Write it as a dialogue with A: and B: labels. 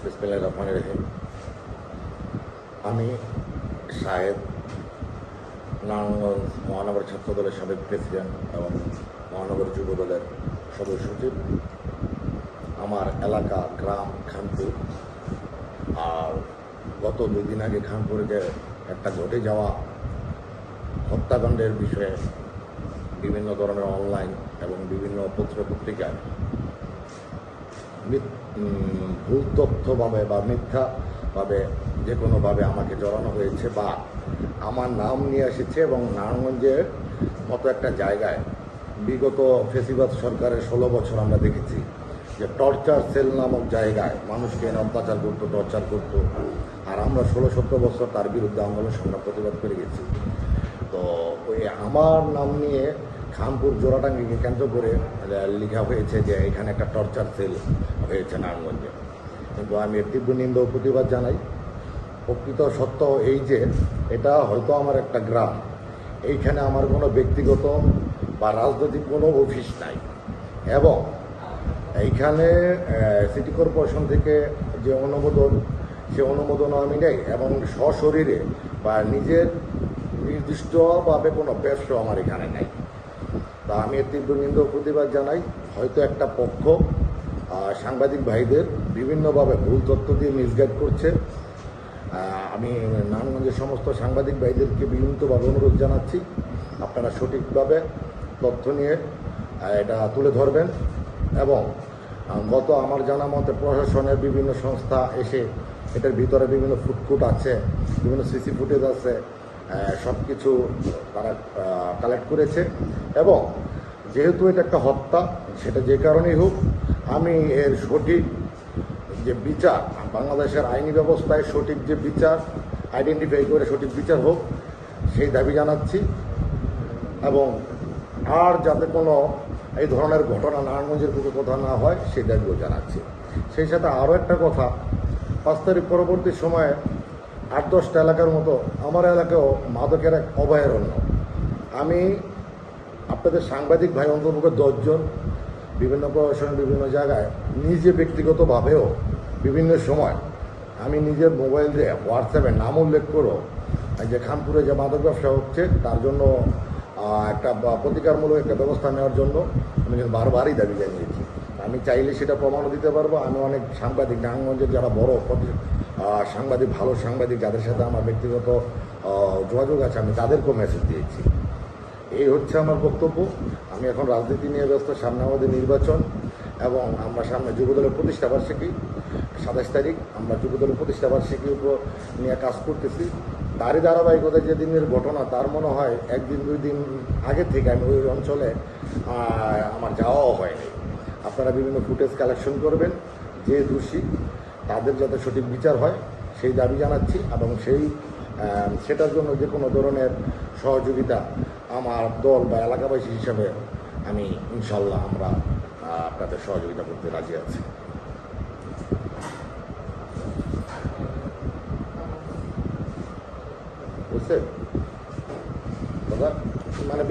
A: বিসমিল্লাহির রহমানির রহিম। আমি শাহেদ, নারায়ণগঞ্জ মহানগর ছাত্র দলের সাবেক প্রেসিডেন্ট এবং মহানগর যুব দলের সদস্য সচিব। আমার এলাকা গ্রাম খানপুর। আর গত 2 দিন আগে খানপুরে যে একটা ঘটে যাওয়া হত্যাকাণ্ডের বিষয়ে বিভিন্ন ধরনের অনলাইন এবং বিভিন্ন পত্র পত্রিকায় ভুল তথ্যভাবে বা মিথ্যাভাবে যে কোনোভাবে আমাকে জড়ানো হয়েছে বা আমার নাম নিয়ে এসেছে এবং নারায়ণগঞ্জের মতো একটা জায়গায় বিগত ফেসিবাদ সরকারের 16 বছর আমরা দেখেছি যে টর্চার সেল নামক জায়গায় মানুষকে এনে অত্যাচার করতো, টর্চার করতো। আর আমরা 16-17 বছর তার বিরুদ্ধে আন্দোলন সংগ্রাম প্রতিবাদ করে গেছি। তো ওই আমার নাম নিয়ে খানপুর জোড়াটাঙ্গিকে কেন্দ্র করে লেখা হয়েছে যে এখানে একটা টর্চার সেল হয়েছে নারায়ণগঞ্জে। কিন্তু আমি এর তীব্র নিন্দা ও প্রতিবাদ জানাই। প্রকৃত সত্য এই যে এটা হয়তো আমার একটা গ্রাম, এইখানে আমার কোনো ব্যক্তিগত বা রাজনৈতিক কোনো অফিস নাই এবং এইখানে সিটি কর্পোরেশন থেকে যে অনুমোদন, সে অনুমোদনও আমি নেই এবং সশরীরে বা নিজের নির্দিষ্টভাবে কোনো ব্যবসা আমার এখানে নেই। তা আমি এর তীব্র নিন্দা ও প্রতিবাদ জানাই। হয়তো একটা পক্ষ সাংবাদিক ভাইদের বিভিন্নভাবে ভুল তথ্য দিয়ে মিসগাইড করছে। আমি নারায়ণগঞ্জের সমস্ত সাংবাদিক ভাইদেরকে বিভিন্নভাবে অনুরোধ জানাচ্ছি, আপনারা সঠিকভাবে তথ্য নিয়ে এটা তুলে ধরবেন এবং গত আমার জানা মতে প্রশাসনের বিভিন্ন সংস্থা এসে এটার ভিতরে বিভিন্ন ফুটকুট আছে, বিভিন্ন সিসি ফুটেজ আছে, সব কিছু তারা কালেক্ট করেছে এবং যেহেতু এটা একটা হত্যা, সেটা যে কারণেই হোক, আমি এর সঠিক যে বিচার, বাংলাদেশের আইনি ব্যবস্থায় সঠিক যে বিচার আইডেন্টিফাই করে সঠিক বিচার হোক, সেই দাবি জানাচ্ছি এবং আর যাতে কোনো এই ধরনের ঘটনা নারায়ণগঞ্জের বুকে কথা না হয় সেই দাবিও জানাচ্ছি। সেই সাথে আরও একটা কথা, 5 তারিখ পরবর্তী সময়ে 8-10টা এলাকার মতো আমার এলাকাও মাদকের এক অভয়ারণ্য। আমি আপনাদের সাংবাদিক ভাই অন্তর্ভুক্ত 10 জন বিভিন্ন প্রশাসনের বিভিন্ন জায়গায় নিজে ব্যক্তিগতভাবেও বিভিন্ন সময় আমি নিজের মোবাইল দিয়ে হোয়াটসঅ্যাপে নাম উল্লেখ করো যে খানপুরে যে মাদক ব্যবসা হচ্ছে তার জন্য একটা প্রতিকারমূলক একটা ব্যবস্থা নেওয়ার জন্য আমি কিন্তু বারবারই দাবি জানিয়েছি। আমি চাইলে সেটা প্রমাণও দিতে পারবো। আমি অনেক সাংবাদিক নারায়ণগঞ্জের যারা বড় সাংবাদিক, ভালো সাংবাদিক যাদের সাথে আমার ব্যক্তিগত যোগাযোগ আছে, আমি তাদেরকেও মেসেজ দিয়েছি। এই হচ্ছে আমার বক্তব্য। আমি এখন রাজনীতি নিয়ে ব্যস্ত। সামনে আমাদের নির্বাচন এবং আমরা সামনে যুবদলের প্রতিষ্ঠাবার্ষিকী 27 তারিখ আমরা যুবদলের প্রতিষ্ঠাবার্ষিকীর উপর নিয়ে কাজ করতেছি। তারই ধারাবাহিকতা যে দিনের ঘটনা, তার মনে হয় 1-2 দিন আগে থেকে আমি ওই অঞ্চলে আমার যাওয়াও হয়নি। আপনারা বিভিন্ন ফুটেজ কালেকশন করবেন, যে দোষী তাদের যাতে সঠিক বিচার হয় সেই দাবি জানাচ্ছি এবং সেটার জন্য যে কোনো ধরনের সহযোগিতা আমার দল বা এলাকাবাসী হিসাবে আমি ইনশাল্লাহ আমরা আপনাদের সহযোগিতা করতে রাজি আছি। বুঝছেন দাদা? মানে